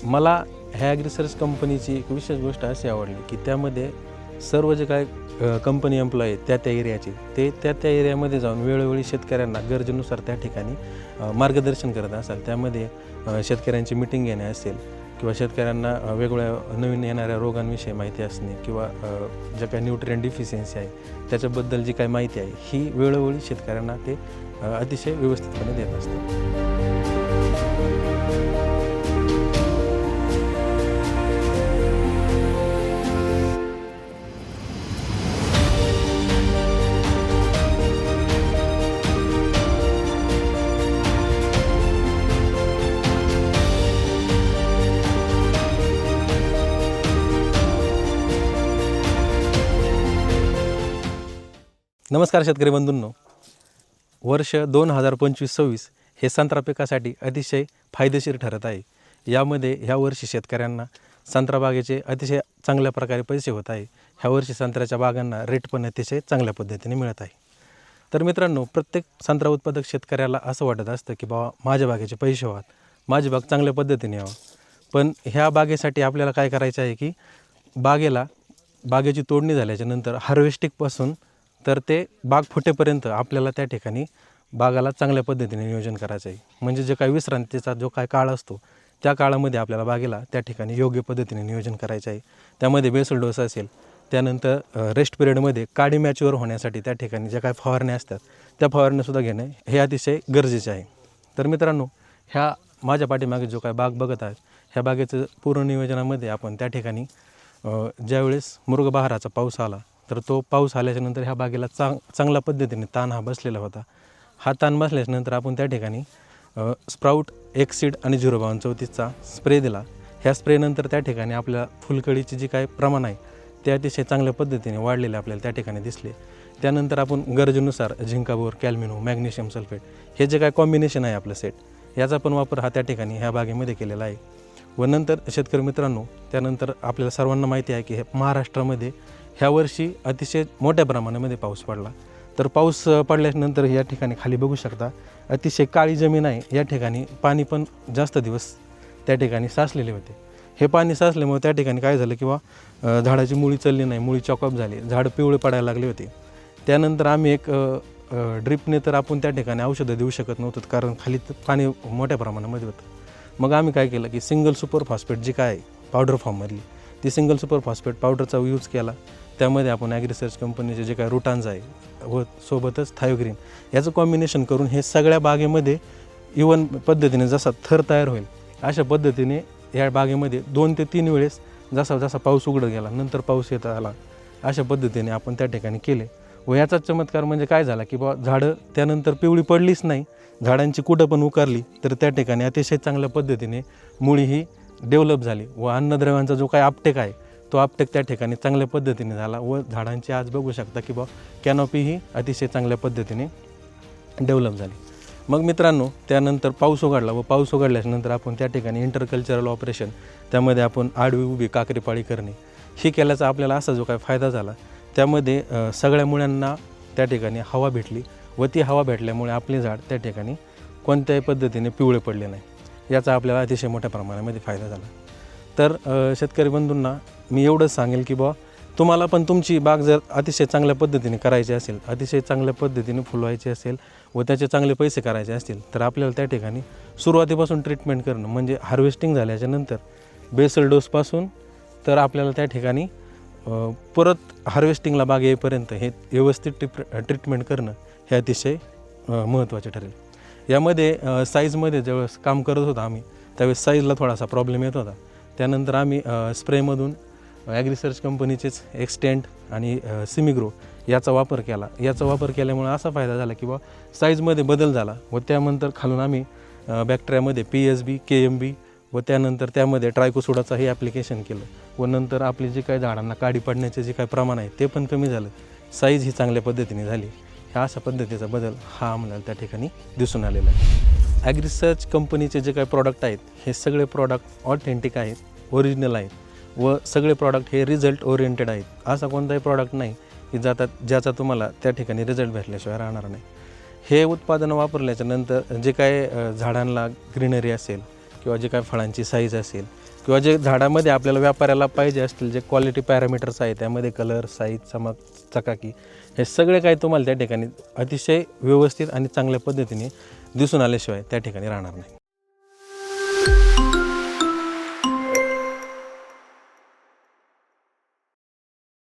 मला ह्या ॲग्रिसर्च कंपनीची एक विशेष गोष्ट अशी आवडली की त्यामध्ये सर्व जे काय कंपनी एम्प्लॉई आहेत त्या एरियाचे ते त्या एरियामध्ये जाऊन वेळोवेळी शेतकऱ्यांना गरजेनुसार त्या ठिकाणी मार्गदर्शन करत असाल. त्यामध्ये शेतकऱ्यांची मिटिंग घेणे असेल किंवा शेतकऱ्यांना वेगवेगळ्या नवीन येणाऱ्या रोगांविषयी माहिती असणे किंवा ज्या काही न्यूट्रिएंट डिफिशियन्सी आहे त्याच्याबद्दल जी काही माहिती आहे ही वेळोवेळी शेतकऱ्यांना ते अतिशय व्यवस्थितपणे देत असतात. नमस्कार शेतकरी बंधूंनो, वर्ष 2025-26 हे संत्रा पिकासाठी अतिशय फायदेशीर ठरत आहे. यामध्ये ह्या वर्षी शेतकऱ्यांना संत्रा बागेचे अतिशय चांगल्या प्रकारे पैसे होत आहे. ह्या वर्षी संत्र्याच्या बागांना रेट पण अतिशय चांगल्या पद्धतीने मिळत आहे. तर मित्रांनो, प्रत्येक संत्रा उत्पादक शेतकऱ्याला असं वाटत असतं की बाबा माझ्या बागेचे पैसे व्हावेत, माझी बाग चांगल्या पद्धतीने यावं. पण ह्या बागेसाठी आपल्याला काय करायचं आहे की बागेची तोडणी झाल्याच्या नंतर हार्वेस्टिंगपासून तर ते बाग फुटेपर्यंत आपल्याला त्या ठिकाणी बागाला चांगल्या पद्धतीने नियोजन करायचं आहे. म्हणजे जे काही विश्रांतीचा जो काय काळ असतो त्या काळामध्ये आपल्याला बागेला त्या ठिकाणी योग्य पद्धतीने नियोजन करायचं आहे. त्यामध्ये बेसल डोस असेल, त्यानंतर रेस्ट पिरियडमध्ये काडी मॅच्युअर होण्यासाठी त्या ठिकाणी ज्या काय फवारण्या असतात त्या फवारण्यासुद्धा घेणे हे अतिशय गरजेचे आहे. तर मित्रांनो, ह्या माझ्या पाठीमागे जो काय बाग बघत आहेत ह्या बागेचं पूर्ण नियोजनामध्ये आपण त्या ठिकाणी ज्यावेळेस मृगबहाराचा पाऊस आला तर तो पाऊस आल्याच्यानंतर ह्या बागेला चांगल्या पद्धतीने ताण हा बसलेला होता. हा ताण बसल्याच्यानंतर आपण त्या ठिकाणी स्प्राऊट एक्सीड आणि 05234चा स्प्रे दिला. ह्या स्प्रेनंतर त्या ठिकाणी आपल्या फुलकळीची जी काय प्रमाण आहे ते अतिशय चांगल्या पद्धतीने वाढलेले आपल्याला त्या ठिकाणी दिसले. त्यानंतर आपण गरजेनुसार झिंकाबोर, कॅल्मिनो, मॅग्नेशियम सल्फेट हे जे काय कॉम्बिनेशन आहे आपलं सेट याचा पण वापर हा त्या ठिकाणी ह्या बागेमध्ये केलेला आहे. व नंतर शेतकरी मित्रांनो, त्यानंतर आपल्याला सर्वांना माहिती आहे की महाराष्ट्रामध्ये ह्या वर्षी अतिशय मोठ्या प्रमाणामध्ये पाऊस पडला. तर पाऊस पडल्यानंतर या ठिकाणी खाली बघू शकता अतिशय काळी जमीन आहे. या ठिकाणी पाणी पण जास्त दिवस त्या ठिकाणी साचलेले होते. हे पाणी साचल्यामुळे त्या ठिकाणी काय झालं किंवा झाडाची मुळी चालली नाही, मुळी चॉकअप झाली, झाड पिवळे पडायला लागले होते. त्यानंतर आम्ही एक ड्रिपने तर आपण त्या ठिकाणी औषधं देऊ शकत नव्हतं कारण खाली पाणी मोठ्या प्रमाणामध्ये होतं. मग आम्ही काय केलं की सिंगल सुपर फॉस्फेट जी काय पावडर फॉर्ममधली ती सिंगल सुपर फॉस्फेट पावडरचा यूज केला. त्यामध्ये आपण ॲग्रिसर्च कंपनीचे जे काय रुटांज आहे व सोबतच थायोग्रीन याचं कॉम्बिनेशन करून हे सगळ्या बागेमध्ये इवन पद्धतीने जसा थर तयार होईल अशा पद्धतीने या बागेमध्ये 2 ते 3 वेळेस जसा पाऊस उघडत गेला नंतर पाऊस येत आला अशा पद्धतीने आपण त्या ठिकाणी केले. व याचा चमत्कार म्हणजे काय झाला की झाडं त्यानंतर पिवळी पडलीच नाही, झाडांची कुठं पण उकारली तर त्या ठिकाणी अतिशय चांगल्या पद्धतीने मुळी ही डेव्हलप झाली व अन्नद्रव्यांचा जो काय आपटेक आहे तो आपटेक त्या ठिकाणी चांगल्या पद्धतीने झाला व झाडांची आज बघू शकता की कॅनॉपी ही अतिशय चांगल्या पद्धतीने डेव्हलप झाली. मग मित्रांनो, त्यानंतर पाऊस उघडला व पाऊस उघडल्यानंतर आपण त्या ठिकाणी इंटरकल्चरल ऑपरेशन त्यामध्ये आपण आडवी उभी काकरीपाळी करणे ही केल्याचा आपल्याला असा जो काय फायदा झाला त्यामध्ये सगळ्या मुळ्यांना त्या ठिकाणी हवा भेटली व ती हवा भेटल्यामुळे आपले झाड त्या ठिकाणी कोणत्याही पद्धतीने पिवळे पडले नाही. याचा आपल्याला अतिशय मोठ्या प्रमाणामध्ये फायदा झाला. तर शेतकरी बंधूंना मी एवढंच सांगेल की तुम्हाला पण तुमची बाग जर अतिशय चांगल्या पद्धतीने करायची असेल, अतिशय चांगल्या पद्धतीने फुलवायची असेल व त्याचे चांगले पैसे करायचे असतील तर आपल्याला त्या ठिकाणी सुरुवातीपासून ट्रीटमेंट करणं म्हणजे हार्वेस्टिंग झाल्याच्या नंतर बेसल डोसपासून तर आपल्याला त्या ठिकाणी परत हार्वेस्टिंगला बाग येईपर्यंत हे व्यवस्थित ट्रीटमेंट करणं हे अतिशय महत्त्वाचे ठरेल. यामध्ये साईजमध्ये ज्यावेळेस काम करत होतो आम्ही त्यावेळेस साईजला थोडासा प्रॉब्लेम येत होता. त्यानंतर आम्ही स्प्रेमधून ॲग्रिसर्च कंपनीचेच एक्सटेंट आणि सिमिग्रो याचा वापर केला. याचा वापर केल्यामुळे असा फायदा झाला की साईजमध्ये बदल झाला व त्यानंतर खालून आम्ही बॅक्टेरियामध्ये PSB, KMB व त्यानंतर त्यामध्ये ट्रायकोसोडाचाही ॲप्लिकेशन केलं व नंतर आपली जे काही झाडांना काडी पडण्याचे जे काही प्रमाण आहे ते पण कमी झालं, साईज ही चांगल्या पद्धतीने झाली. ह्या अशा पद्धतीचा बदल हा आम्हाला त्या ठिकाणी दिसून आलेला आहे. ॲग्रिसर्च कंपनीचे जे काही प्रॉडक्ट आहेत हे सगळे प्रॉडक्ट ऑथेंटिक आहेत, ओरिजिनल आहेत व सगळे प्रॉडक्ट हे रिझल्ट ओरिएंटेड आहेत. असा कोणताही प्रॉडक्ट नाही की ज्याचा तुम्हाला त्या ठिकाणी रिझल्ट भेटल्याशिवाय राहणार नाही. हे उत्पादनं वापरल्याच्या नंतर जे काय झाडांना ग्रीनरी असेल किंवा जे काय फळांची साईज असेल किंवा जे झाडामध्ये आपल्याला व्यापाऱ्याला पाहिजे असतील जे क्वालिटी पॅरामीटर्स आहे त्यामध्ये कलर, साईज, चमक, चकाकी हे सगळे काही तुम्हाला त्या ठिकाणी अतिशय व्यवस्थित आणि चांगल्या पद्धतीने दिसून आल्याशिवाय त्या ठिकाणी राहणार नाही.